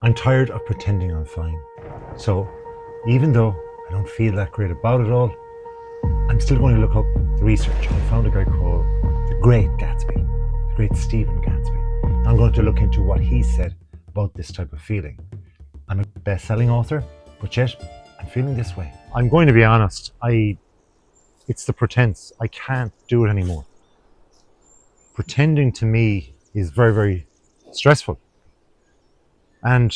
I'm tired of pretending I'm fine. So, even though I don't feel that great about it all, I'm still going to look up the research. I found a guy called the Great Gatsby, the Great Stephen Gatsby. I'm going to look into what he said about this type of feeling. I'm a best-selling author, but yet I'm feeling this way. I'm going to be honest. It's the pretense. I can't do it anymore. Pretending to me is very, very stressful. And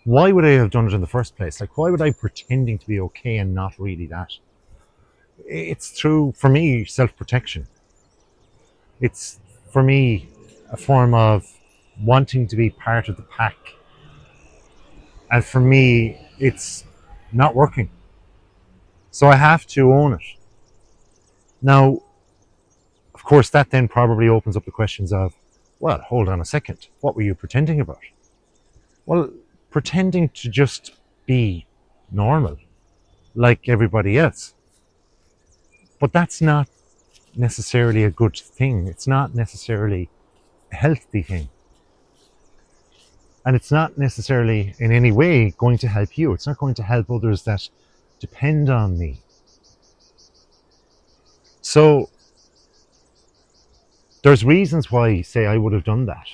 why would I have done it in the first place? Like, why would I pretending to be okay and not really that? It's through, for me, self-protection. It's, for me, a form of wanting to be part of the pack. And for me, it's not working. So I have to own it. Now, of course, that then probably opens up the questions of, well, hold on a second. What were you pretending about? Well, pretending to just be normal, like everybody else. But that's not necessarily a good thing. It's not necessarily a healthy thing. And it's not necessarily in any way going to help you. It's not going to help others that depend on me. So there's reasons why, say, I would have done that.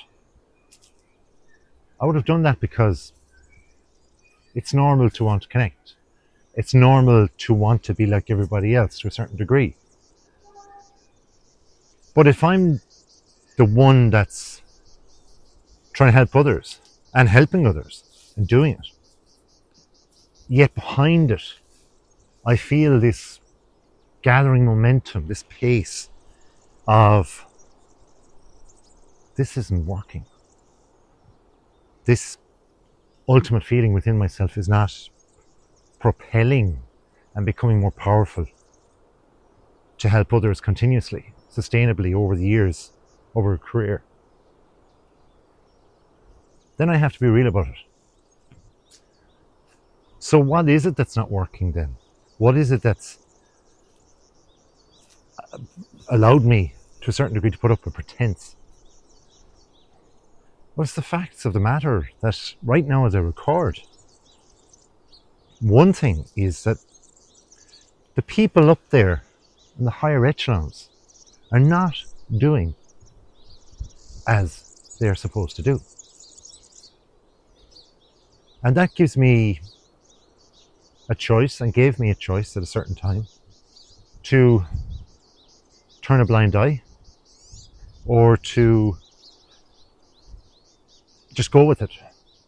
I would have done that because it's normal to want to connect. It's normal to want to be like everybody else to a certain degree. But if I'm the one that's trying to help others and helping others and doing it, yet behind it, I feel this gathering momentum, this pace of this isn't working. This ultimate feeling within myself is not propelling and becoming more powerful to help others continuously, sustainably over the years, over a career. Then I have to be real about it. So what is it that's not working then? What is it that's allowed me to a certain degree to put up a pretense? Well, it's the facts of the matter that right now as I record, one thing is that the people up there in the higher echelons are not doing as they're supposed to do. And that gives me a choice, and gave me a choice at a certain time, to turn a blind eye or to just go with it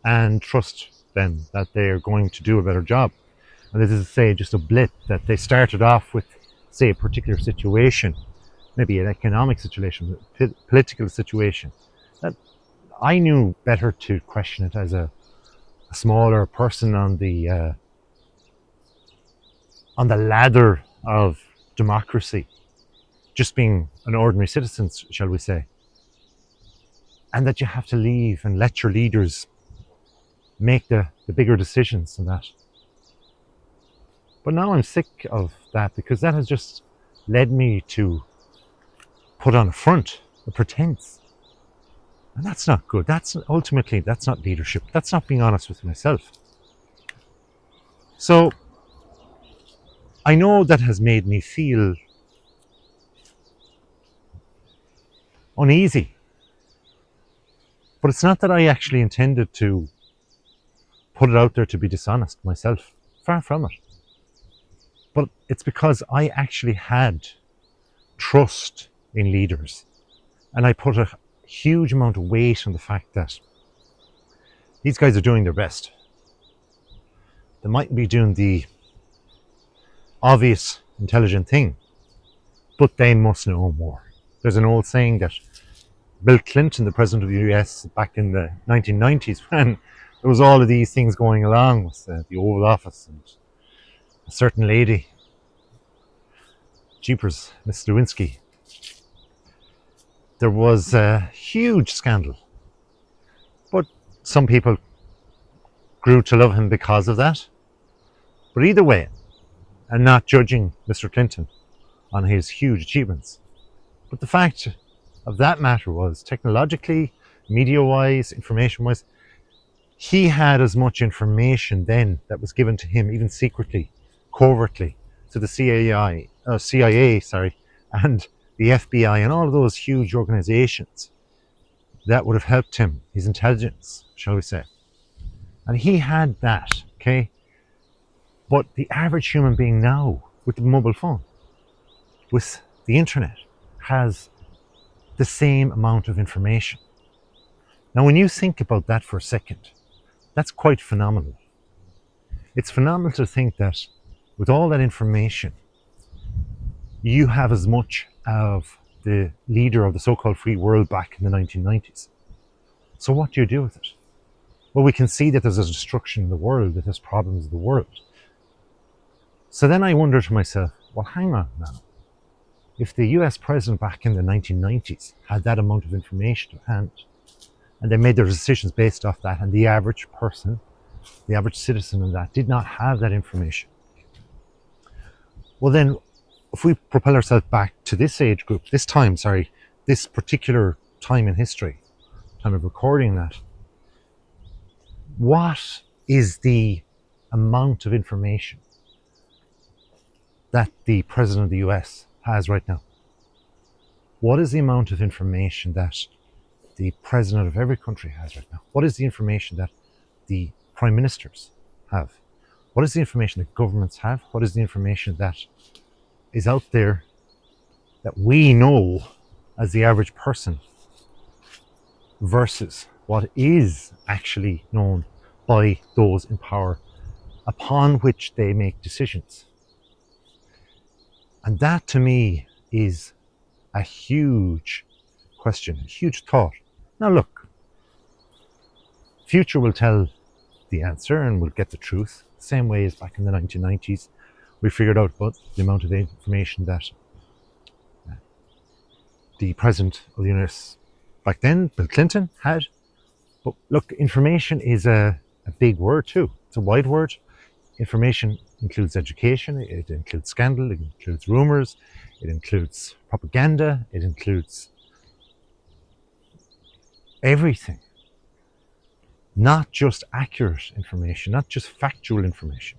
and trust them that they're going to do a better job. And this is, say, just a blip that they started off with, say, a particular situation, maybe an economic situation, a political situation, that I knew better to question it as a smaller person on the ladder of democracy, just being an ordinary citizen, shall we say. And that you have to leave and let your leaders make the bigger decisions than that. But now I'm sick of that, because that has just led me to put on a front, a pretense. And that's not good. That's ultimately, that's not leadership. That's not being honest with myself. So I know that has made me feel uneasy. But it's not that I actually intended to put it out there to be dishonest myself. Far from it. But it's because I actually had trust in leaders. And I put a huge amount of weight on the fact that these guys are doing their best. They might be doing the obvious, intelligent thing, but they must know more. There's an old saying that Bill Clinton, the president of the US, back in the 1990s, when there was all of these things going along with the Oval Office and a certain lady, jeepers, Miss Lewinsky, there was a huge scandal. But some people grew to love him because of that. But either way, and not judging Mr. Clinton on his huge achievements, but the fact of that matter was, technologically, media-wise, information-wise, He had as much information then that was given to him, even secretly, covertly, to the CIA, and the FBI and all of those huge organizations that would have helped him, his intelligence, shall we say. And he had that, okay? But the average human being now, with the mobile phone, with the internet, has the same amount of information. Now, when you think about that for a second, that's quite phenomenal. It's phenomenal to think that with all that information, you have as much of the leader of the so-called free world back in the 1990s. So what do you do with it? Well, we can see that there's a destruction in the world, that there's problems in the world. So then I wonder to myself, well, hang on now. If the US president back in the 1990s had that amount of information to hand, and they made their decisions based off that, and the average person, the average citizen in that, did not have that information, well then, if we propel ourselves back to this age group, this particular time in history, time of recording that, what is the amount of information that the president of the US has right now? What is the amount of information that the president of every country has right now? What is the information that the prime ministers have? What is the information that governments have? What is the information that is out there that we know as the average person versus what is actually known by those in power upon which they make decisions? And that to me is a huge question, a huge thought. Now look, future will tell the answer and we'll get the truth. Same way as back in the 1990s, we figured out about the amount of information that the president of the United States back then, Bill Clinton, had. But look, information is a big word too. It's a wide word. Information includes education, it includes scandal, it includes rumors, it includes propaganda, it includes everything. Not just accurate information, not just factual information.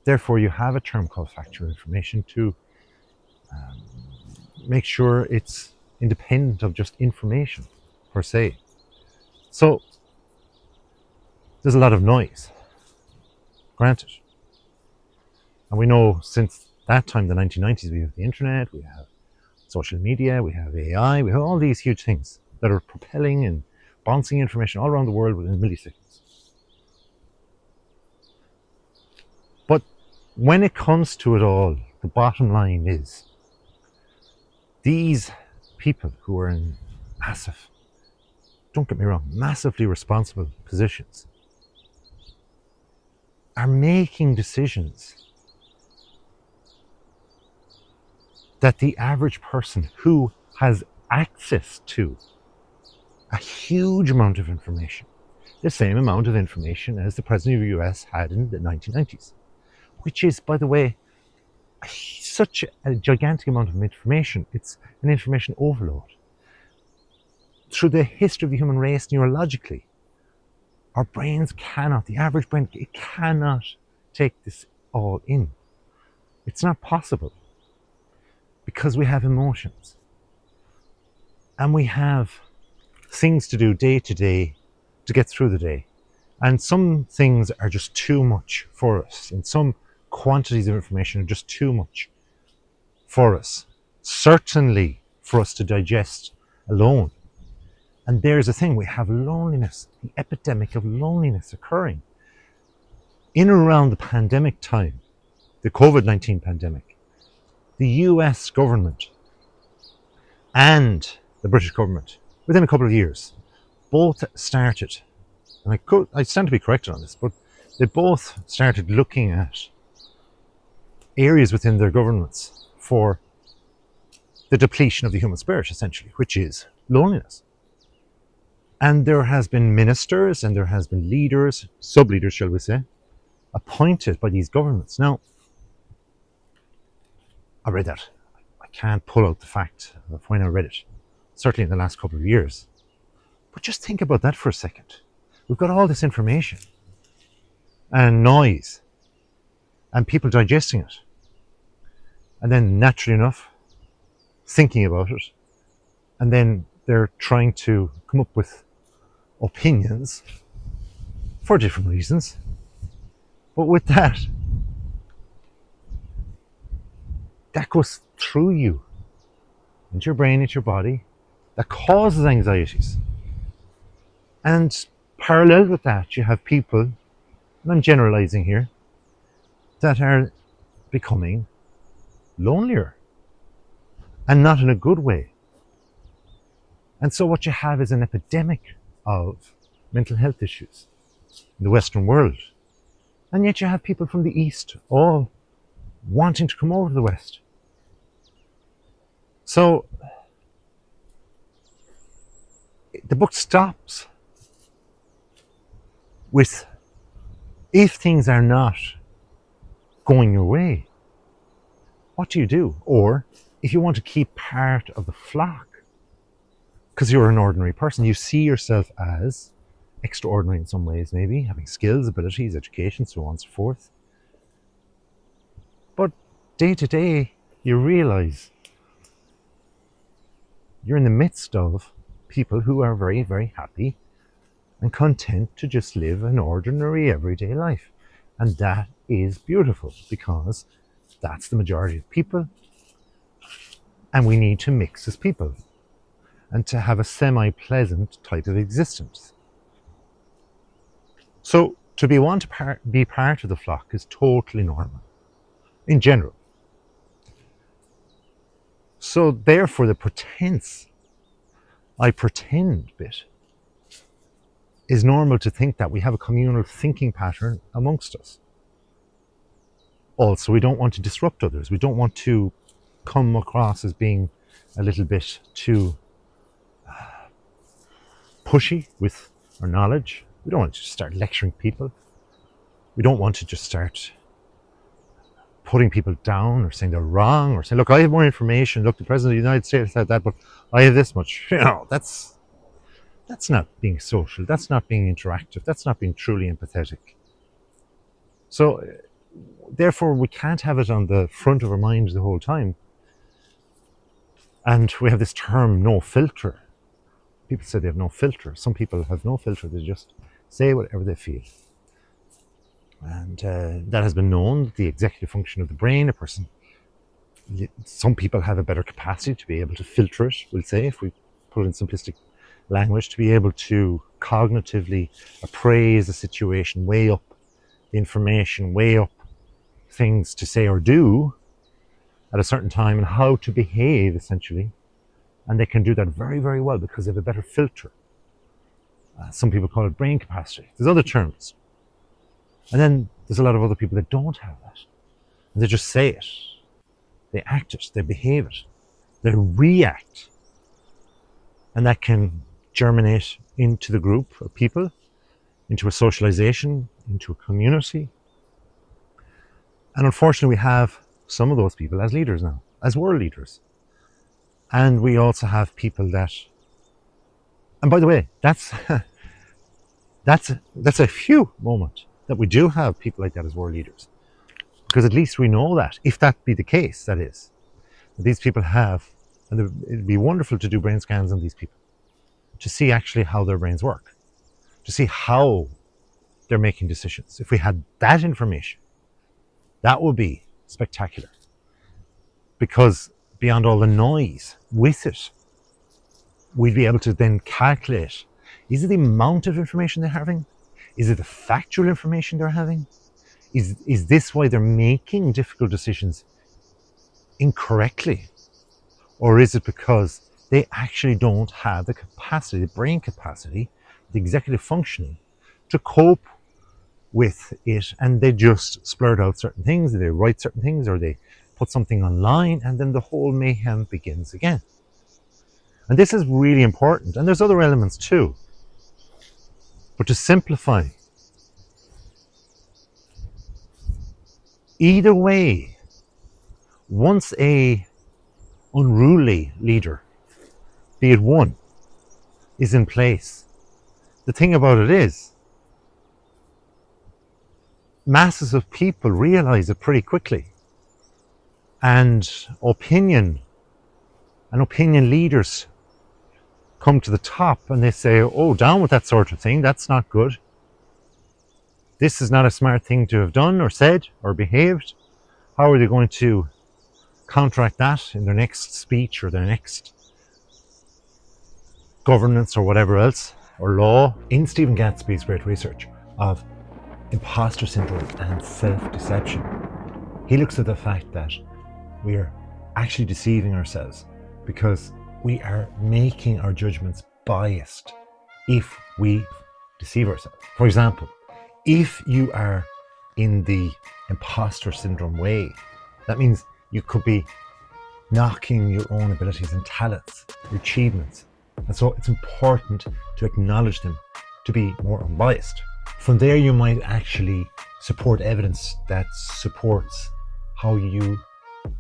Therefore, you have a term called factual information to make sure it's independent of just information per se. So, there's a lot of noise, granted. And we know since that time, the 1990s, we have the internet, we have social media, we have AI, we have all these huge things that are propelling and bouncing information all around the world within milliseconds. But when it comes to it all, the bottom line is these people who are in massive, don't get me wrong, massively responsible positions are making decisions that the average person who has access to a huge amount of information, the same amount of information as the president of the US had in the 1990s, which is, by the way, such a gigantic amount of information. It's an information overload. Through the history of the human race, neurologically, our brains cannot, the average brain, it cannot take this all in. It's not possible because we have emotions and we have things to do day to day to get through the day. And some things are just too much for us, and some quantities of information are just too much for us, certainly for us to digest alone. And there's the thing, we have loneliness, the epidemic of loneliness occurring. In and around the pandemic time, the COVID-19 pandemic, the US government and the British government, within a couple of years, both started, and I stand to be corrected on this, but they both started looking at areas within their governments for the depletion of the human spirit, essentially, which is loneliness. And there has been ministers and there has been leaders, sub-leaders, shall we say, appointed by these governments. Now, I read that. I can't pull out the fact of when I read it, certainly in the last couple of years. But just think about that for a second. we've got all this information and noise and people digesting it. And then naturally enough, thinking about it. And then they're trying to come up with opinions for different reasons. But with that goes through you, into your brain, into your body, that causes anxieties. And parallel with that, you have people, and I'm generalizing here, that are becoming lonelier, and not in a good way. And so what you have is an epidemic of mental health issues in the Western world. And yet you have people from the East all wanting to come over to the West. So the book stops with, if things are not going your way, what do you do? Or if you want to keep part of the flock, because you're an ordinary person, you see yourself as extraordinary in some ways, maybe having skills, abilities, education, so on and so forth. But day to day, you realize you're in the midst of people who are very, very happy and content to just live an ordinary everyday life. And that is beautiful, because that's the majority of people. And we need to mix as people and to have a semi-pleasant type of existence. So to be part of the flock is totally normal in general. So therefore the pretense, I pretend bit, is normal to think that we have a communal thinking pattern amongst us. Also, we don't want to disrupt others. We don't want to come across as being a little bit too pushy with our knowledge. We don't want to just start lecturing people. We don't want to just start putting people down or saying they're wrong, or saying, look, I have more information. Look, the President of the United States said that, but I have this much. You know, that's not being social. That's not being interactive. That's not being truly empathetic. So therefore, we can't have it on the front of our minds the whole time. And we have this term, no filter. People say they have no filter. Some people have no filter. They just say whatever they feel. And that has been known, the executive function of the brain, some people have a better capacity to be able to filter it, we'll say, if we put it in simplistic language, to be able to cognitively appraise a situation, weigh up the information, weigh up things to say or do at a certain time, and how to behave, essentially. And they can do that very, very well because they have a better filter. Some people call it brain capacity. There's other terms. And then there's a lot of other people that don't have that. And they just say it. They act it. They behave it. They react. And that can germinate into the group of people, into a socialization, into a community. And unfortunately, we have some of those people as leaders now, as world leaders. And we also have people that, and by the way, that's a few moment that we do have people like that as world leaders. Because at least we know that, if that be the case, that is, that these people have, and it'd be wonderful to do brain scans on these people, to see actually how their brains work, to see how they're making decisions. If we had that information, that would be spectacular. Because beyond all the noise with it, we'd be able to then calculate, is it the amount of information they're having? Is it the factual information they're having? Is this why they're making difficult decisions incorrectly? Or is it because they actually don't have the capacity, the brain capacity, the executive functioning to cope with it, and they just splurt out certain things, they write certain things, or they put something online, and then the whole mayhem begins again. And this is really important, and there's other elements too. But to simplify, either way, once a unruly leader, be it one, is in place, the thing about it is masses of people realize it pretty quickly. And opinion leaders come to the top and they say, oh, down with that sort of thing, that's not good. This is not a smart thing to have done or said or behaved. How are they going to counteract that in their next speech or their next governance or whatever else, or law? In Stephen Gatsby's great research of imposter syndrome and self-deception, he looks at the fact that we are actually deceiving ourselves because we are making our judgments biased if we deceive ourselves. For example, if you are in the imposter syndrome way, that means you could be knocking your own abilities and talents, your achievements. And so it's important to acknowledge them, to be more unbiased. From there, you might actually support evidence that supports how you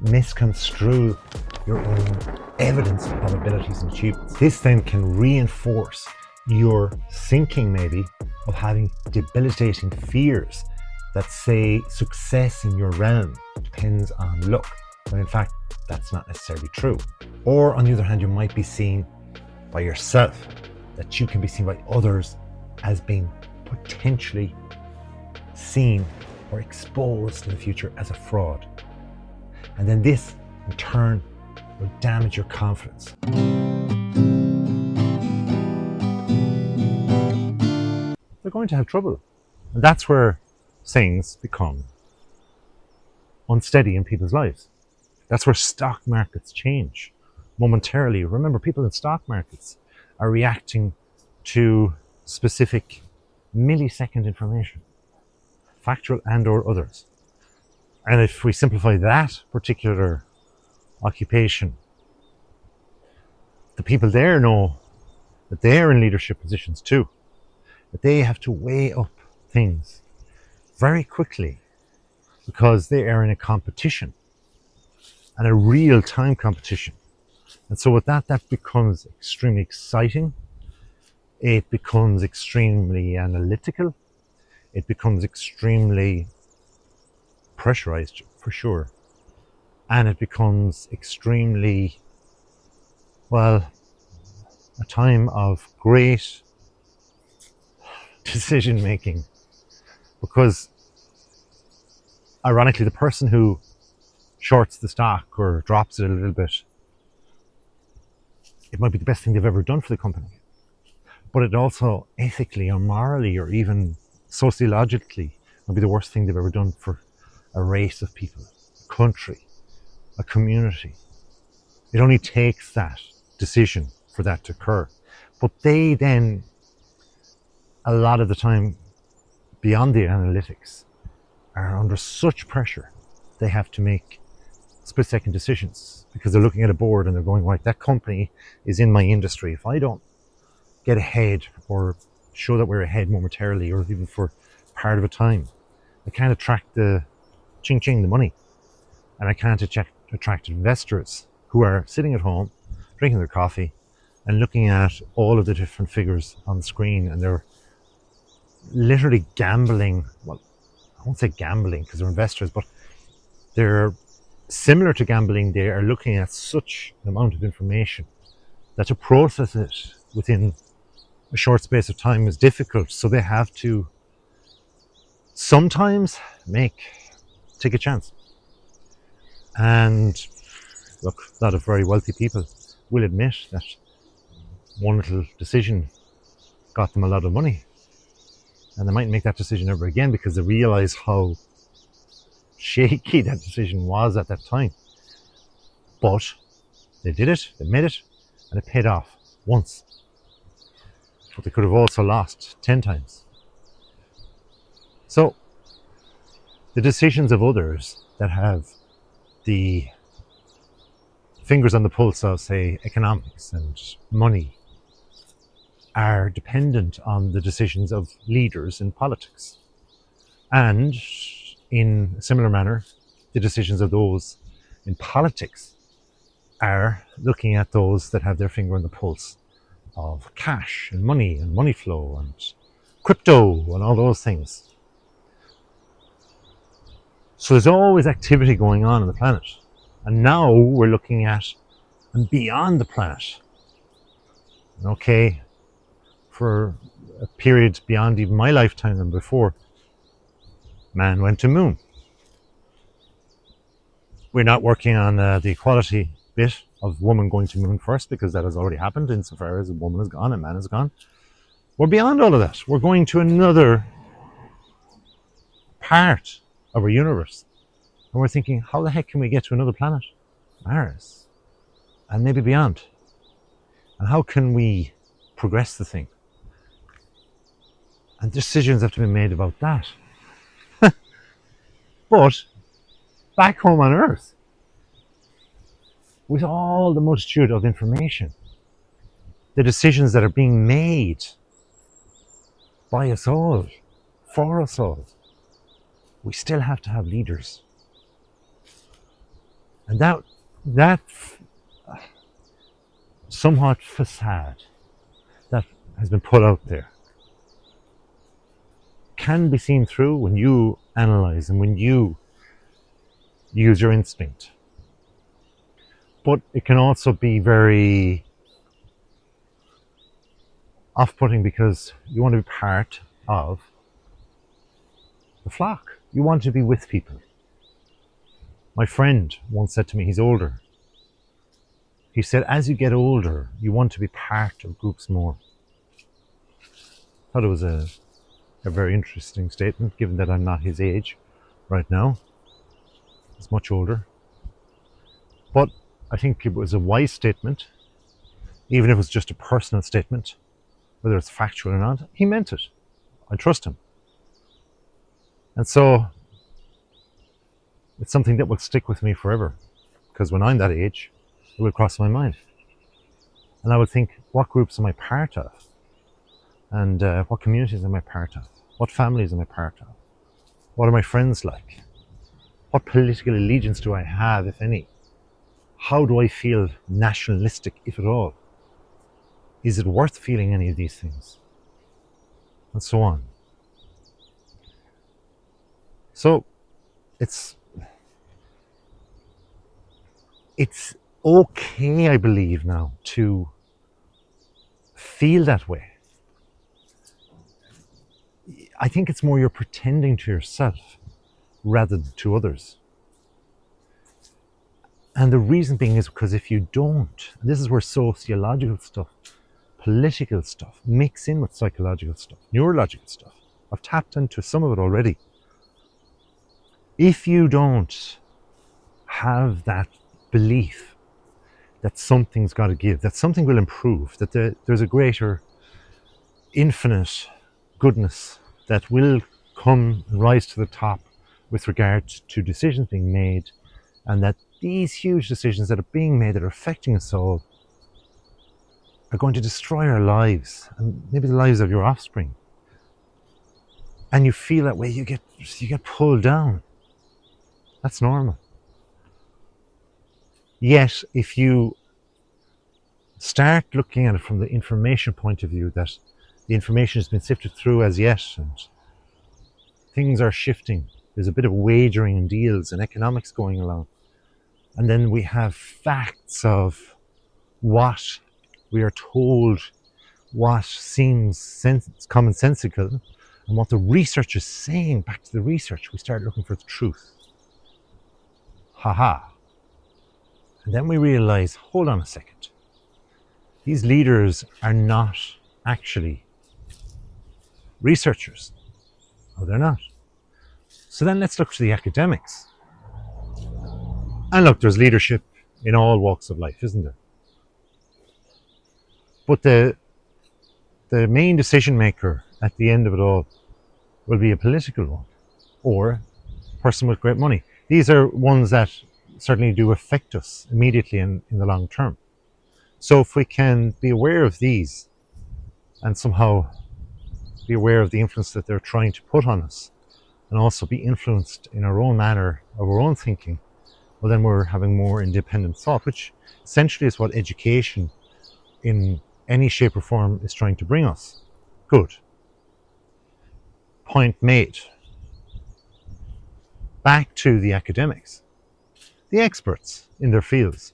misconstrue your own evidence of abilities and achievements. This then can reinforce your thinking, maybe, of having debilitating fears that say success in your realm depends on luck, when in fact that's not necessarily true. Or on the other hand, you might be seen by yourself, that you can be seen by others as being potentially seen or exposed in the future as a fraud. And then this, in turn, will damage your confidence. They're going to have trouble. And that's where things become unsteady in people's lives. That's where stock markets change momentarily. Remember, people in stock markets are reacting to specific millisecond information, factual and or others. And if we simplify that particular occupation, the people there know that they're in leadership positions too, that they have to weigh up things very quickly because they are in a competition, and a real-time competition. And so with that becomes extremely exciting. It becomes extremely analytical. It becomes extremely pressurized, for sure. And it becomes extremely, well, a time of great decision making. Because ironically, the person who shorts the stock or drops it a little bit, it might be the best thing they've ever done for the company. But it also ethically or morally or even sociologically might be the worst thing they've ever done for a race of people, a country, a community. It only takes that decision for that to occur. But they then, a lot of the time, beyond the analytics, are under such pressure they have to make split-second decisions because they're looking at a board and they're going, right, that company is in my industry. If I don't get ahead or show that we're ahead momentarily or even for part of a time, I can't attract the ching-ching, the money. And I can't attract investors who are sitting at home, drinking their coffee and looking at all of the different figures on the screen, and they're literally gambling. Well, I won't say gambling because they're investors, but they're similar to gambling. They are looking at such an amount of information that to process it within a short space of time is difficult. So they have to sometimes take a chance. And look, a lot of very wealthy people will admit that one little decision got them a lot of money. And they mightn't make that decision ever again because they realize how shaky that decision was at that time. But they did it, they made it, and it paid off once. But they could have also lost 10 times. So the decisions of others that have the fingers on the pulse of, say, economics and money are dependent on the decisions of leaders in politics. And in a similar manner, the decisions of those in politics are looking at those that have their finger on the pulse of cash and money flow and crypto and all those things. So there's always activity going on the planet. And now we're looking at and beyond the planet. Okay, for a period beyond even my lifetime and before, man went to moon. We're not working on the equality bit of woman going to moon first, because that has already happened insofar as a woman is gone and man is gone. We're beyond all of that. We're going to another part of our universe. And we're thinking, how the heck can we get to another planet? Mars. And maybe beyond. And how can we progress the thing? And decisions have to be made about that. But back home on Earth, with all the multitude of information, the decisions that are being made by us all, for us all, we still have to have leaders. And that somewhat facade that has been put out there can be seen through when you analyze and when you use your instinct. But it can also be very off-putting, because you want to be part of the flock. You want to be with people. My friend once said to me, he's older. He said, as you get older, you want to be part of groups more. I thought it was a very interesting statement, given that I'm not his age right now. He's much older. But I think it was a wise statement, even if it was just a personal statement, whether it's factual or not. He meant it. I trust him. And so it's something that will stick with me forever, because when I'm that age, it will cross my mind. And I would think, what groups am I part of? And what communities am I part of? What families am I part of? What are my friends like? What political allegiance do I have, if any? How do I feel nationalistic, if at all? Is it worth feeling any of these things? And so on. So it's okay, I believe now, to feel that way. I think it's more you're pretending to yourself rather than to others. And the reason being is because if you don't, and this is where sociological stuff, political stuff, mix in with psychological stuff, neurological stuff. I've tapped into some of it already. If you don't have that belief that something's got to give, that something will improve, that there's a greater, infinite goodness that will come and rise to the top with regard to decisions being made, and that these huge decisions that are being made that are affecting us all are going to destroy our lives and maybe the lives of your offspring, and you feel that way, you get pulled down. That's normal. Yet if you start looking at it from the information point of view, that the information has been sifted through as yet and things are shifting, there's a bit of wagering and deals and economics going along, and then we have facts of what we are told, what seems commonsensical, and what the research is saying. Back to the research, we start looking for the truth. Haha. And then we realize, hold on a second, these leaders are not actually researchers. Oh, they're not. So then let's look to the academics. And look, there's leadership in all walks of life, isn't there? But the main decision maker at the end of it all will be a political one, or a person with great money. These are ones that certainly do affect us immediately in the long term. So if we can be aware of these and somehow be aware of the influence that they're trying to put on us, and also be influenced in our own manner of our own thinking, well, then we're having more independent thought, which essentially is what education in any shape or form is trying to bring us. Good. Point made. back to the academics, the experts in their fields.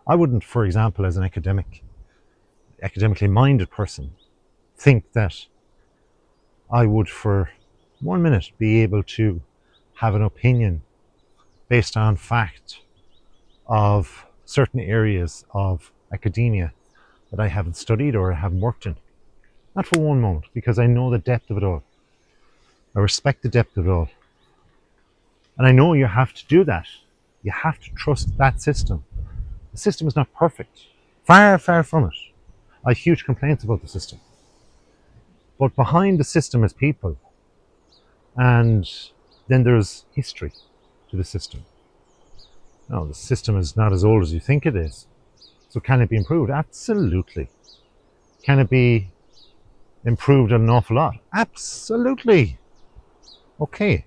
I wouldn't, for example, as an academically minded person, think that I would for 1 minute be able to have an opinion based on fact of certain areas of academia that I haven't studied or I haven't worked in. Not for one moment, because I know the depth of it all. I respect the depth of it all. And I know you have to do that. You have to trust that system. The system is not perfect. Far, far from it. I have huge complaints about the system. But behind the system is people. And then there's history to the system. No, the system is not as old as you think it is. So can it be improved? Absolutely. Can it be improved an awful lot? Absolutely. Okay.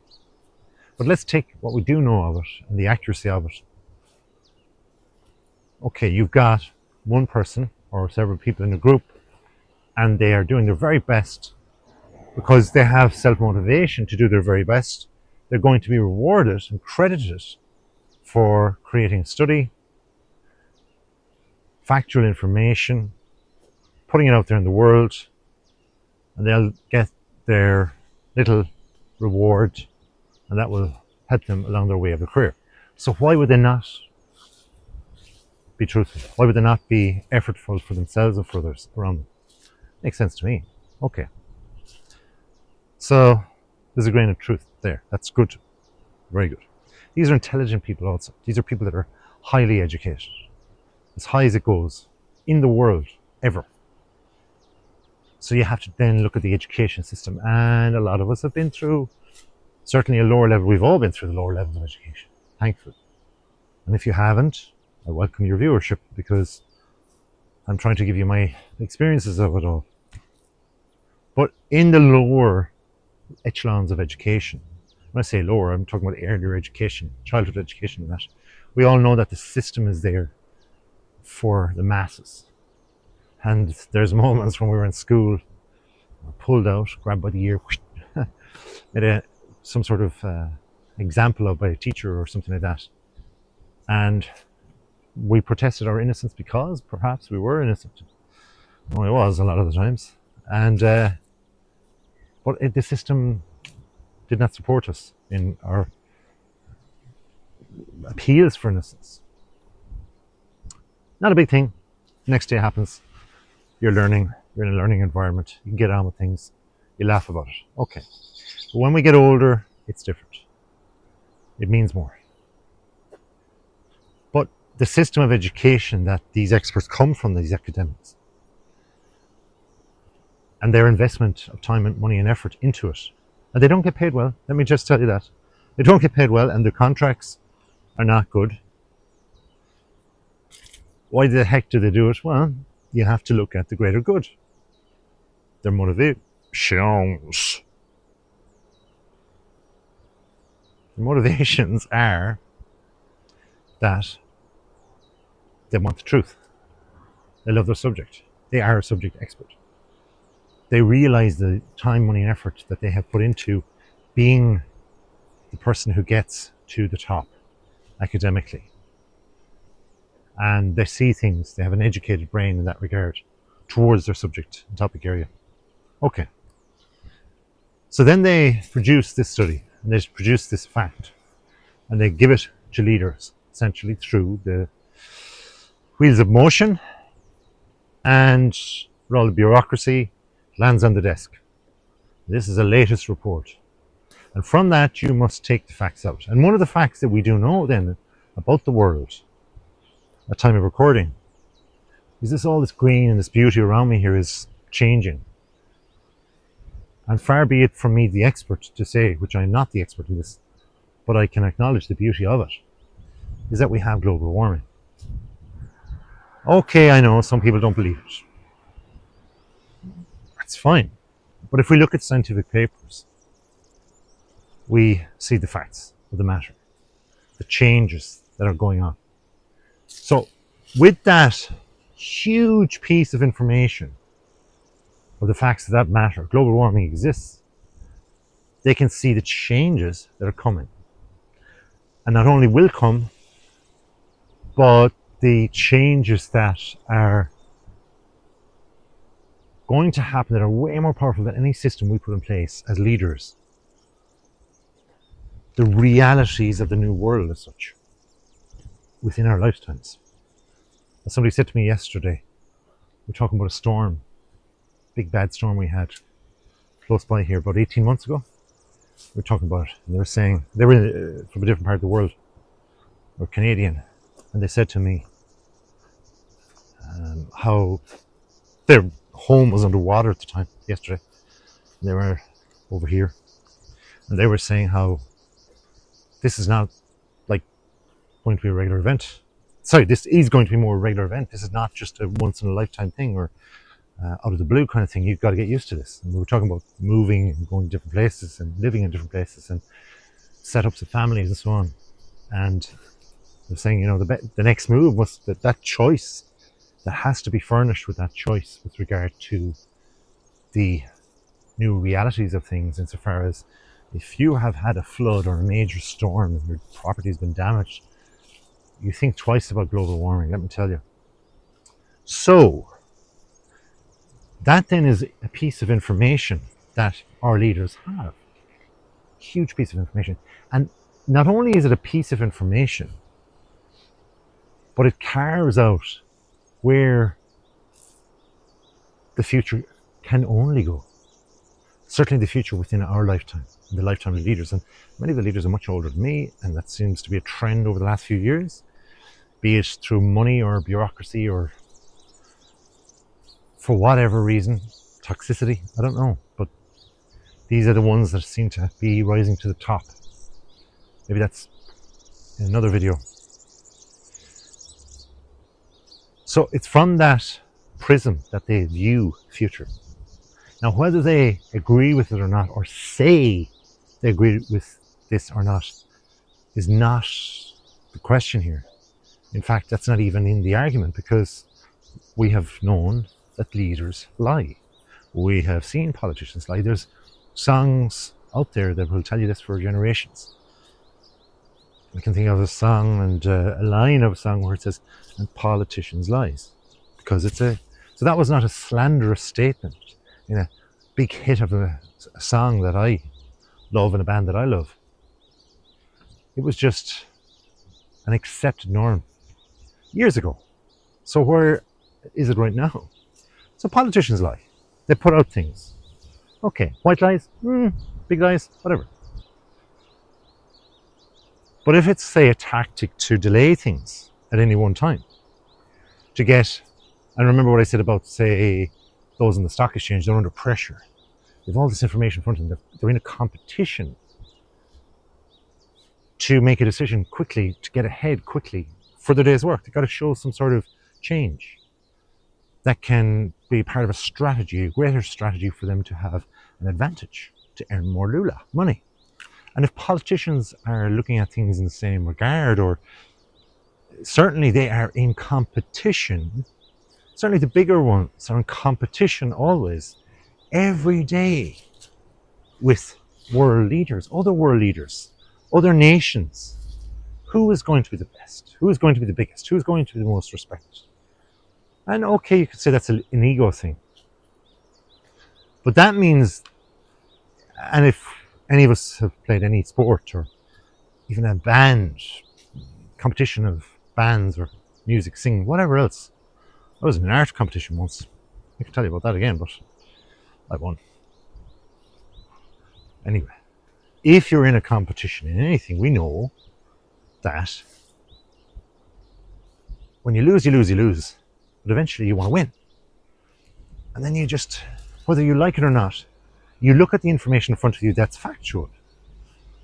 But let's take what we do know of it and the accuracy of it. Okay, you've got one person or several people in a group and they are doing their very best because they have self-motivation to do their very best. They're going to be rewarded and credited for creating a study, factual information, putting it out there in the world, and they'll get their little reward, and that will help them along their way of their career. So why would they not be truthful? Why would they not be effortful for themselves and for others around them? Makes sense to me. Okay. So there's a grain of truth there. That's good. Very good. These are intelligent people also. These are people that are highly educated, as high as it goes in the world ever. So you have to then look at the education system, and a lot of us have been through certainly a lower level. We've all been through the lower levels of education, thankfully. And if you haven't, I welcome your viewership, because I'm trying to give you my experiences of it all. But in the lower echelons of education, when I say lower, I'm talking about earlier education, childhood education and that. We all know that the system is there for the masses. And there's moments when we were in school, pulled out, grabbed by the ear, made some sort of example of by a teacher or something like that. And we protested our innocence because perhaps we were innocent. Well, it was a lot of the times. And but the system did not support us in our appeals for innocence. Not a big thing. Next day happens. You're learning. You're in a learning environment. You can get on with things. You laugh about it. Okay. But when we get older, it's different. It means more. But the system of education that these experts come from, these academics, and their investment of time and money and effort into it, and they don't get paid well. Let me just tell you that. They don't get paid well, and their contracts are not good. Why the heck do they do it? Well, you have to look at the greater good. Their motivations. The motivations are that they want the truth. They love their subject. They are a subject expert. They realize the time, money, and effort that they have put into being the person who gets to the top academically. And they see things, they have an educated brain in that regard towards their subject and topic area. Okay. So then they produce this study, and they produce this fact, and they give it to leaders, essentially through the wheels of motion, and for all the bureaucracy, lands on the desk. This is the latest report. And from that, you must take the facts out. And one of the facts that we do know then about the world at time of recording is this, all this green and this beauty around me here is changing. And far be it from me, the expert, to say, which I'm not the expert in this, but I can acknowledge the beauty of it, is that we have global warming. Okay, I know some people don't believe it. That's fine. But if we look at scientific papers, we see the facts of the matter, the changes that are going on. So with that huge piece of information of the facts of that matter, global warming exists, they can see the changes that are coming. And not only will come, but the changes that are going to happen that are way more powerful than any system we put in place as leaders. The realities of the new world as such, within our lifetimes. As somebody said to me yesterday, we're talking about a storm, big bad storm we had close by here about 18 months ago. We were talking about it, and they were saying, they were from a different part of the world, or Canadian, and they said to me how their home was underwater at the time, yesterday. And they were over here, and they were saying how this is not like going to be a regular event. Sorry, this is going to be more a regular event. This is not just a once in a lifetime thing or out of the blue kind of thing. You've got to get used to this. And we were talking about moving and going to different places and living in different places and setups of families and so on. And they're saying, you know, the next move was that choice that has to be furnished with that choice with regard to the new realities of things, insofar as if you have had a flood or a major storm and your property's been damaged, you think twice about global warming, let me tell you. So, that then is a piece of information that our leaders have. Huge piece of information. And not only is it a piece of information, but it carves out where the future can only go. Certainly the future within our lifetime, the lifetime of leaders. And many of the leaders are much older than me, and that seems to be a trend over the last few years, be it through money or bureaucracy or for whatever reason, toxicity, I don't know. But these are the ones that seem to be rising to the top. Maybe that's in another video. So it's from that prism that they view future. Now, whether they agree with it or not, or say they agree with this or not, is not the question here. In fact, that's not even in the argument, because we have known that leaders lie. We have seen politicians lie. There's songs out there that will tell you this for generations. I can think of a song and a line of a song where it says, "And politicians lies," because so that was not a slanderous statement in a big hit of a song that I love and a band that I love. It was just an accepted norm years ago. So where is it right now? So politicians lie. They put out things. Okay, white lies, big lies, whatever. But if it's, say, a tactic to delay things at any one time, to get, and remember what I said about, say, those in the stock exchange, they're under pressure. They have all this information in front of them. They're in a competition to make a decision quickly, to get ahead quickly for their day's work. They've got to show some sort of change. That can be part of a strategy, a greater strategy for them to have an advantage, to earn more lula, money. And if politicians are looking at things in the same regard, or certainly they are in competition, certainly the bigger ones are in competition always, every day, with world leaders, other nations. Who is going to be the best? Who is going to be the biggest? Who is going to be the most respected? And okay, you could say that's an ego thing. But that means, and if any of us have played any sport or even a band, competition of bands or music, singing, whatever else. I was in an art competition once. I can tell you about that again, but I won. Anyway, if you're in a competition in anything, we know that when you lose, you lose, you lose. But eventually you want to win. And then you just, whether you like it or not, you look at the information in front of you that's factual,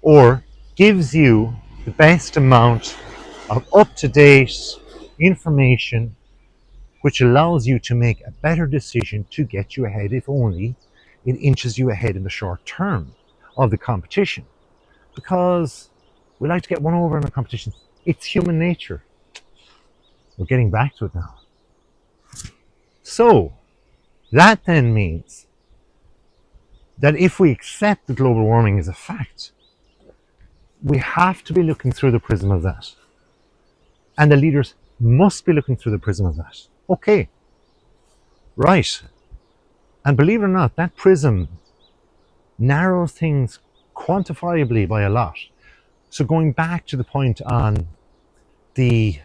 or gives you the best amount of up-to-date information which allows you to make a better decision to get you ahead, if only it inches you ahead in the short term of the competition. Because we like to get one over in a competition. It's human nature. We're getting back to it now. So, that then means that if we accept that global warming is a fact, we have to be looking through the prism of that. And the leaders must be looking through the prism of that. Okay, right. And believe it or not, that prism narrows things quantifiably by a lot. So going back to the point on the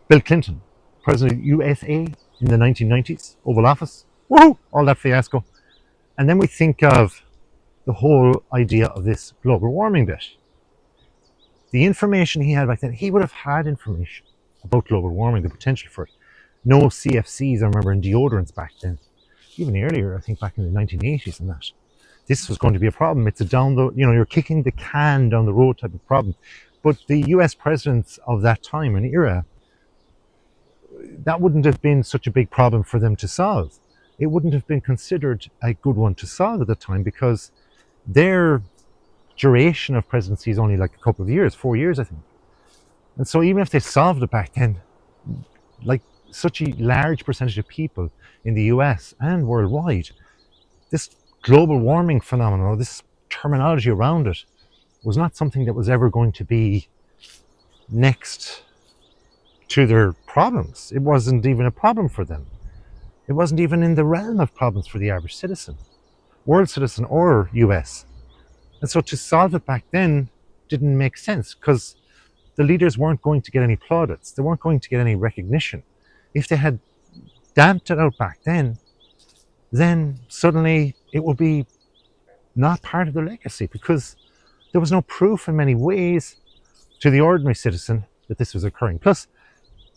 Bill Clinton, President of USA in the 1990s, Oval Office, woohoo, all that fiasco. And then we think of the whole idea of this global warming bit. The information he had back then, he would have had information about global warming, the potential for it. No CFCs, I remember, in deodorants back then. Even earlier, I think back in the 1980s and that. This was going to be a problem. It's a down the, you're kicking the can down the road type of problem. But the US presidents of that time and era, that wouldn't have been such a big problem for them to solve. It wouldn't have been considered a good one to solve at the time because their duration of presidency is only like a couple of years, 4 years, I think. And so even if they solved it back then, like such a large percentage of people in the US and worldwide, this global warming phenomenon, or this terminology around it, was not something that was ever going to be next to their problems. It wasn't even a problem for them. It wasn't even in the realm of problems for the average citizen, world citizen or US. And so to solve it back then didn't make sense because the leaders weren't going to get any plaudits. They weren't going to get any recognition. If they had damped it out back then suddenly it would be not part of their legacy because there was no proof in many ways to the ordinary citizen that this was occurring. Plus,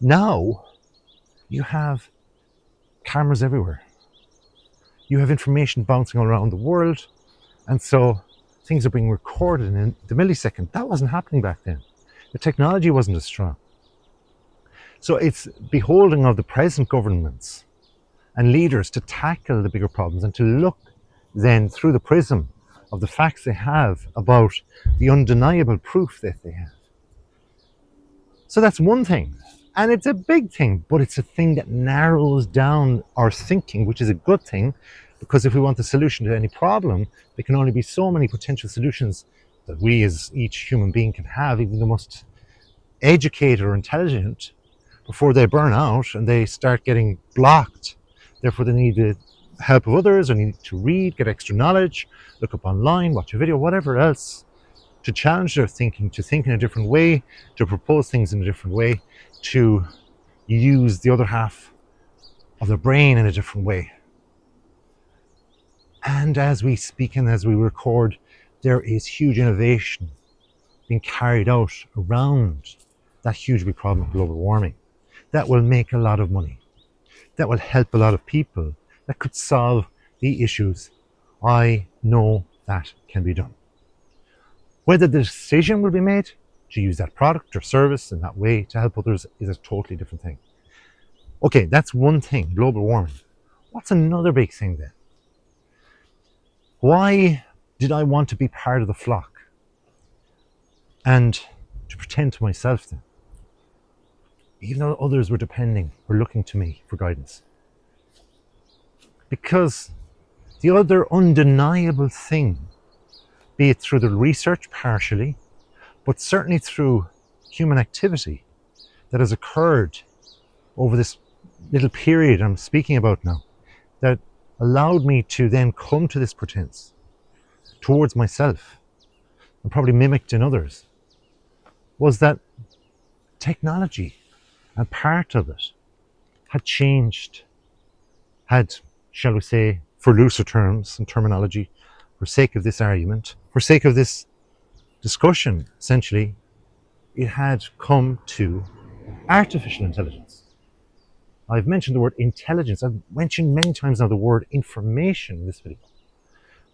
now you have cameras everywhere. You have information bouncing all around the world, and so things are being recorded in the millisecond. That wasn't happening back then. The technology wasn't as strong. So it's beholding of the present governments and leaders to tackle the bigger problems and to look then through the prism of the facts they have about the undeniable proof that they have. So that's one thing. And it's a big thing, but it's a thing that narrows down our thinking, which is a good thing, because if we want the solution to any problem, there can only be so many potential solutions that we as each human being can have, even the most educated or intelligent, before they burn out and they start getting blocked. Therefore, they need the help of others, or need to read, get extra knowledge, look up online, watch a video, whatever else, to challenge their thinking, to think in a different way, to propose things in a different way, to use the other half of their brain in a different way. And as we speak and as we record, there is huge innovation being carried out around that huge big problem of global warming that will make a lot of money, that will help a lot of people, that could solve the issues. I know that can be done. Whether the decision will be made to use that product or service in that way to help others is a totally different thing. Okay, that's one thing, global warming. What's another big thing then? Why did I want to be part of the flock and to pretend to myself then? Even though others were depending or looking to me for guidance. Because the other undeniable thing, be it through the research partially, but certainly through human activity that has occurred over this little period I'm speaking about now, that allowed me to then come to this pretense towards myself and probably mimicked in others, was that technology and part of it had changed, had, shall we say, for looser terms and terminology, for sake of this argument, for sake of this discussion, essentially, it had come to artificial intelligence. I've mentioned the word intelligence. I've mentioned many times now the word information in this video.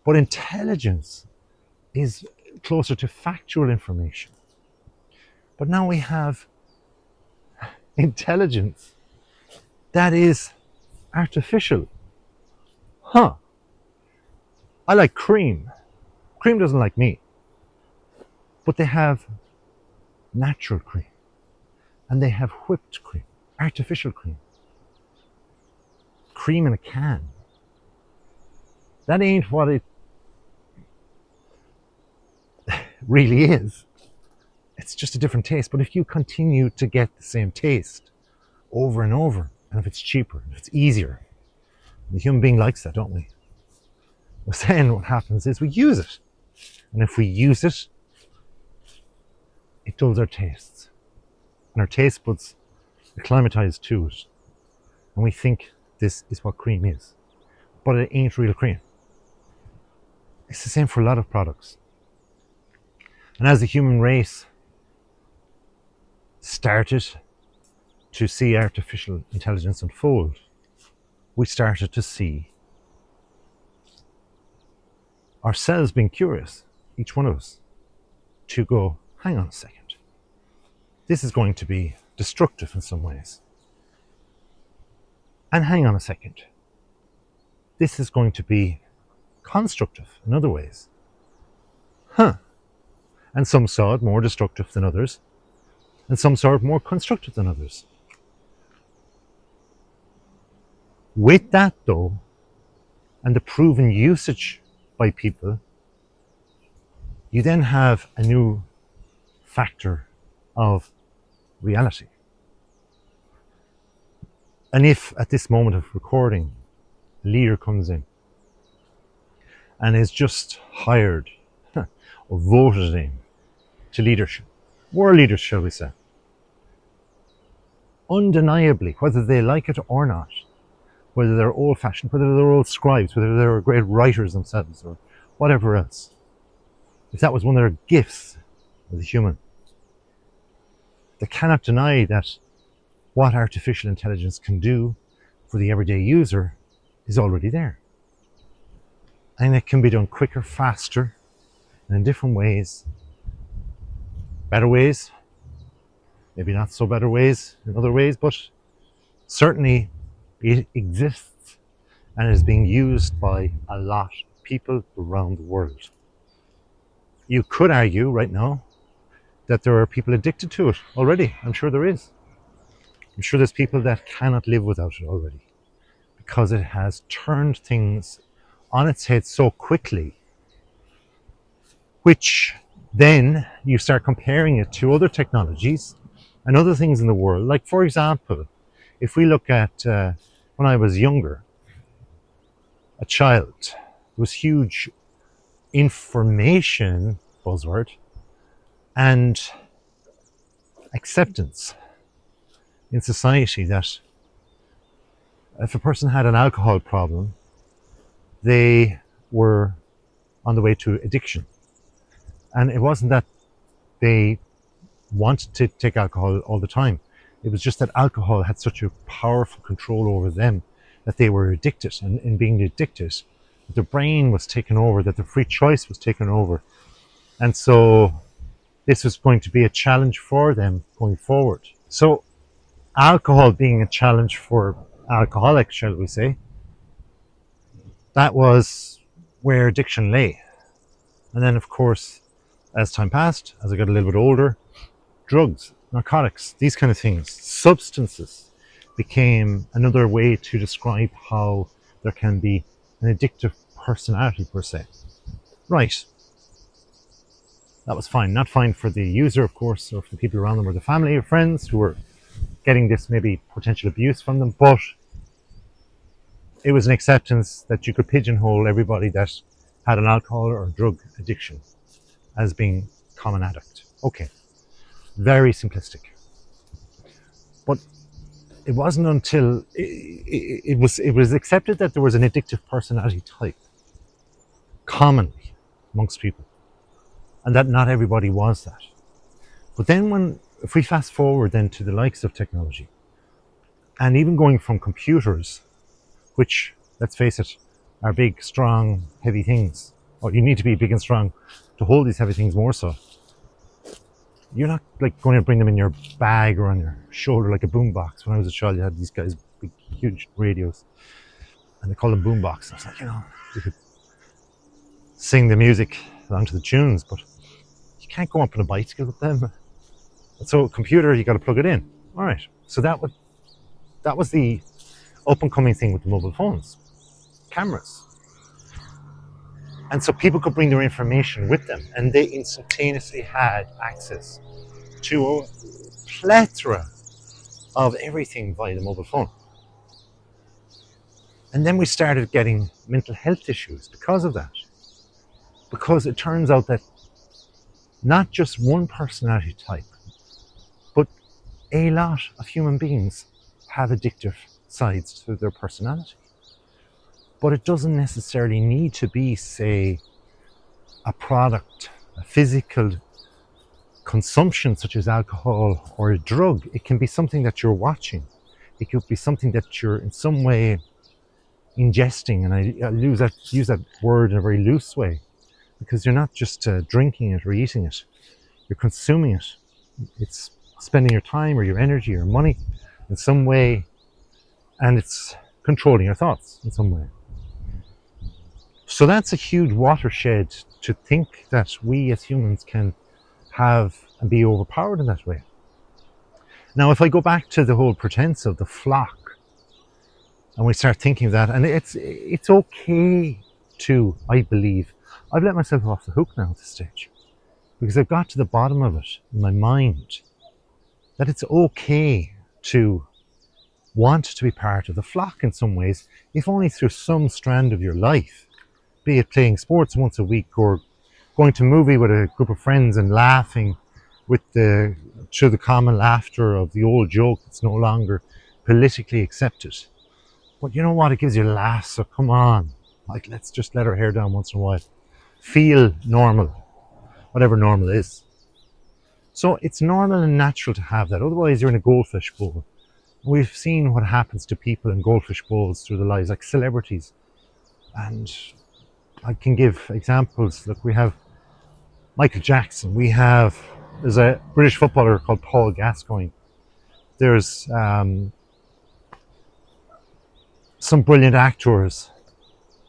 But intelligence is closer to factual information. But now we have intelligence that is artificial. I like cream. Cream doesn't like me. But they have natural cream. And they have whipped cream, artificial cream. Cream in a can. That ain't what it... really is. It's just a different taste. But if you continue to get the same taste over and over, and if it's cheaper, if it's easier, the human being likes that, don't we? But then what happens is we use it. And if we use it, it dulls our tastes. And our taste buds acclimatize to it. And we think this is what cream is. But it ain't real cream. It's the same for a lot of products. And as the human race started to see artificial intelligence unfold, we started to see ourselves being curious, each one of us, to go, hang on a second. This is going to be destructive in some ways. And hang on a second. This is going to be constructive in other ways. And some saw it more destructive than others. And some saw it more constructive than others. With that though, and the proven usage by people, you then have a new factor of reality. And if at this moment of recording, a leader comes in and is just hired or voted in to leadership, world leaders shall we say, undeniably, whether they like it or not, whether they're old-fashioned, whether they're old scribes, whether they're great writers themselves or whatever else, if that was one of their gifts as a human, they cannot deny that what artificial intelligence can do for the everyday user is already there. And it can be done quicker, faster, and in different ways. Better ways, maybe not so better ways in other ways, but certainly it exists and is being used by a lot of people around the world. You could argue right now that there are people addicted to it already. I'm sure there is. I'm sure there's people that cannot live without it already because it has turned things on its head so quickly, which then you start comparing it to other technologies and other things in the world. Like, for example, if we look at when I was younger, a child, there was huge information, buzzword, and acceptance in society that if a person had an alcohol problem, they were on the way to addiction. And it wasn't that they wanted to take alcohol all the time. It was just that alcohol had such a powerful control over them that they were addicted. And in being addicted, their brain was taken over, that their free choice was taken over. And so this was going to be a challenge for them going forward. So alcohol being a challenge for alcoholics, shall we say, that was where addiction lay. And then, of course, as time passed, as I got a little bit older, drugs, narcotics, these kind of things, substances became another way to describe how there can be an addictive personality per se. Right. That was fine. Not fine for the user, of course, or for the people around them, or the family or friends who were getting this maybe potential abuse from them, but it was an acceptance that you could pigeonhole everybody that had an alcohol or drug addiction as being common addict. Okay, very simplistic. But it wasn't until it was accepted that there was an addictive personality type commonly amongst people, and that not everybody was that. But then if we fast forward then to the likes of technology, and even going from computers, which, let's face it, are big, strong, heavy things, or you need to be big and strong to hold these heavy things more so. You're not like going to bring them in your bag or on your shoulder like a boombox. When I was a child, you had these guys, big, huge radios, and they called them boombox. I was like, you could sing the music along to the tunes, but you can't go up on a bicycle with them. So a computer, you got to plug it in. All right. So that was the up and coming thing with the mobile phones, cameras. And so people could bring their information with them, and they instantaneously had access to a plethora of everything via the mobile phone. And then we started getting mental health issues because of that. Because it turns out that not just one personality type, but a lot of human beings have addictive sides to their personality. But it doesn't necessarily need to be, say, a product, a physical consumption such as alcohol or a drug. It can be something that you're watching. It could be something that you're in some way ingesting, and I use that word in a very loose way, because you're not just drinking it or eating it, you're consuming it. It's spending your time or your energy or money in some way, and it's controlling your thoughts in some way. So that's a huge watershed to think that we as humans can have and be overpowered in that way. Now, if I go back to the whole pretense of the flock, and we start thinking that, and it's okay to, I believe, I've let myself off the hook now at this stage, because I've got to the bottom of it in my mind, that it's okay to want to be part of the flock in some ways, if only through some strand of your life, be it playing sports once a week or going to a movie with a group of friends and laughing through the common laughter of the old joke that's no longer politically accepted. But you know what? It gives you laughs, so come on. Like, let's just let our hair down once in a while. Feel normal, whatever normal is. So it's normal and natural to have that. Otherwise, you're in a goldfish bowl. We've seen what happens to people in goldfish bowls through their lives, like celebrities. And I can give examples. Look, we have Michael Jackson. There's a British footballer called Paul Gascoigne. There's some brilliant actors,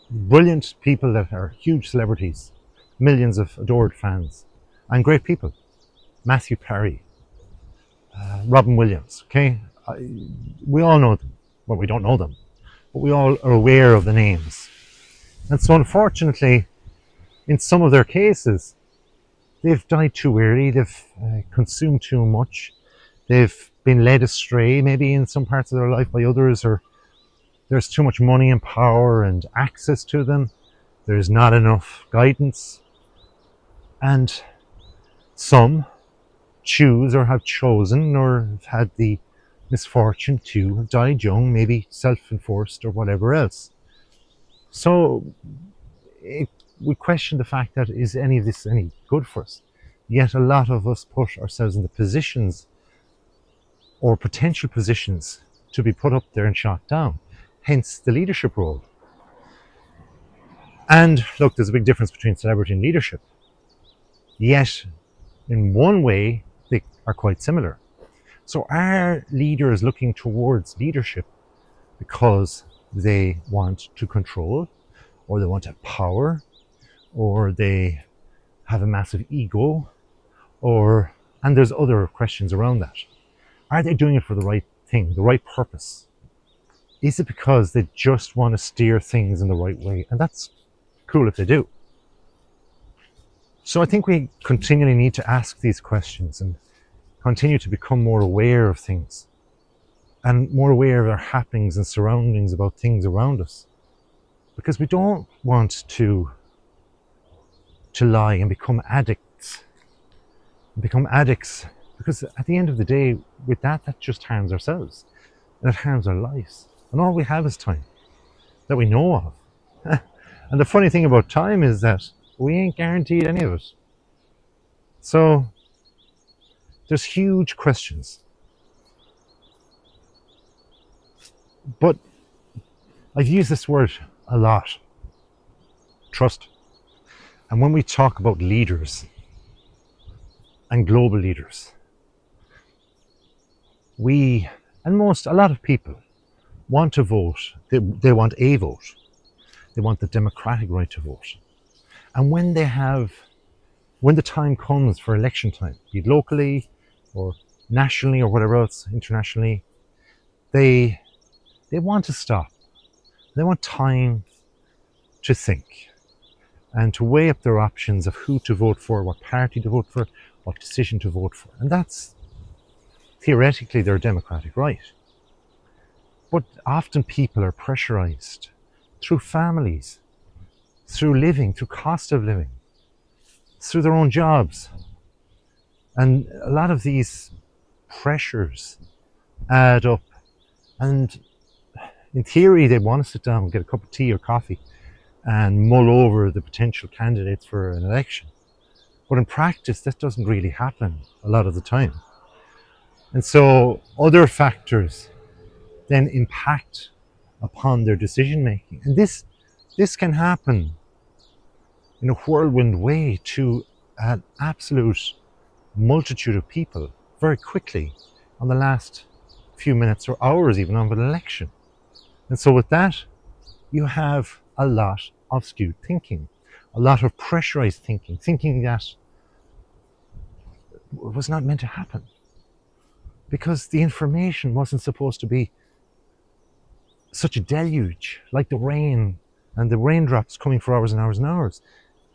brilliant people that are huge celebrities, millions of adored fans, and great people. Matthew Perry, Robin Williams, okay? We all know them. Well, we don't know them, but we all are aware of the names. And so unfortunately, in some of their cases, they've died too early, they've consumed too much, they've been led astray maybe in some parts of their life by others, or there's too much money and power and access to them, there's not enough guidance, and some choose or have chosen or have had the misfortune to have died young, maybe self-enforced or whatever else. So we question the fact that is any of this any good for us? Yet a lot of us put ourselves in the positions or potential positions to be put up there and shot down. Hence the leadership role. And look, there's a big difference between celebrity and leadership. Yet, in one way, they are quite similar. So are leaders looking towards leadership because they want to control, or they want to have power, or they have a massive ego, and there's other questions around that. Are they doing it for the right thing, the right purpose? Is it because they just want to steer things in the right way? And that's cool if they do. So I think we continually need to ask these questions and continue to become more aware of things and more aware of our happenings and surroundings about things around us. Because we don't want to lie and become addicts. Because at the end of the day, with that just harms ourselves. And it harms our lives. And all we have is time that we know of. And the funny thing about time is that we ain't guaranteed any of it. So there's huge questions. But I've used this word a lot. Trust. And when we talk about leaders and global leaders, a lot of people want to vote. They want a vote. They want the democratic right to vote. And when the time comes for election time, be it locally or nationally or whatever else, internationally, they want to stop. They want time to think. and to weigh up their options of who to vote for, what party to vote for, what decision to vote for. And that's theoretically their democratic right. But often people are pressurized through families, through living, through cost of living, through their own jobs. And a lot of these pressures add up. And in theory, they want to sit down and get a cup of tea or coffee and mull over the potential candidates for an election. But in practice, that doesn't really happen a lot of the time. And so other factors then impact upon their decision making. And this can happen in a whirlwind way to an absolute multitude of people very quickly on the last few minutes or hours even of an election. And so with that, you have a lot of skewed thinking, a lot of pressurized thinking that was not meant to happen, because the information wasn't supposed to be such a deluge, like the rain and the raindrops coming for hours and hours and hours.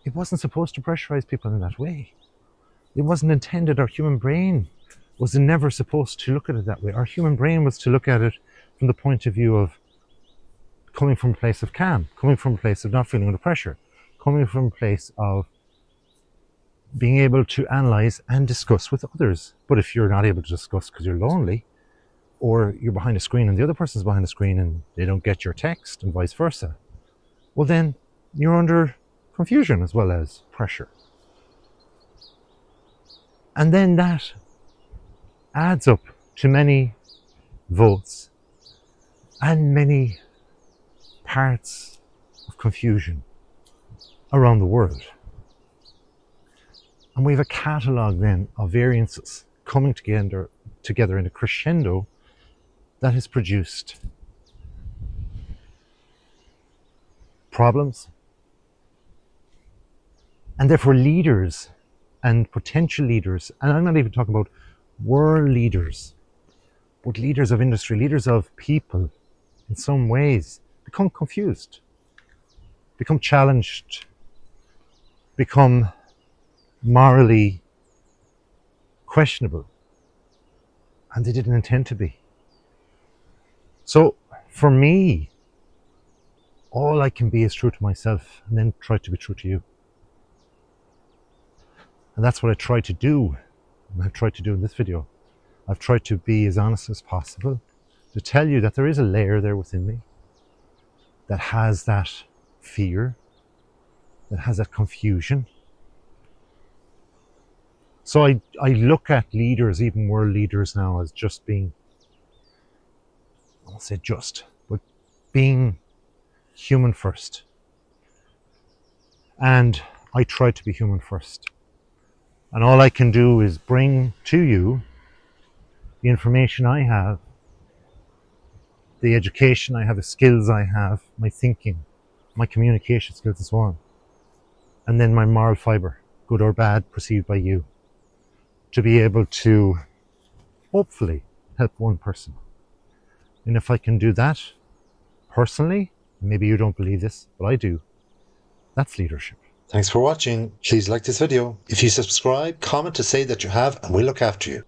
It wasn't supposed to pressurize people in that way. It wasn't intended. Our human brain was never supposed to look at it that way. Our human brain was to look at it from the point of view of coming from a place of calm, coming from a place of not feeling under pressure, coming from a place of being able to analyze and discuss with others. But if you're not able to discuss because you're lonely, or you're behind a screen and the other person's behind a screen and they don't get your text and vice versa, well then you're under confusion as well as pressure. And then that adds up to many votes and many parts of confusion around the world. And we have a catalogue then of variances coming together in a crescendo that has produced problems, and therefore leaders and potential leaders, and I'm not even talking about world leaders, but leaders of industry, leaders of people, in some ways become confused, become challenged, become morally questionable, and they didn't intend to be. So for me, all I can be is true to myself, and then try to be true to you. And that's what I try to do, and I've tried to do in this video. I've tried to be as honest as possible, to tell you that there is a layer there within me that has that fear, that has that confusion. So I look at leaders, even world leaders now, as just being, I won't say just, but being human first. And I try to be human first. And all I can do is bring to you the information I have, the education I have, the skills I have, my thinking, my communication skills and so on. And then my moral fibre, good or bad, perceived by you, to be able to hopefully help one person. And if I can do that personally, maybe you don't believe this, but I do, that's leadership. Thanks for watching. Please like this video. If you subscribe, comment to say that you have, and we'll look after you.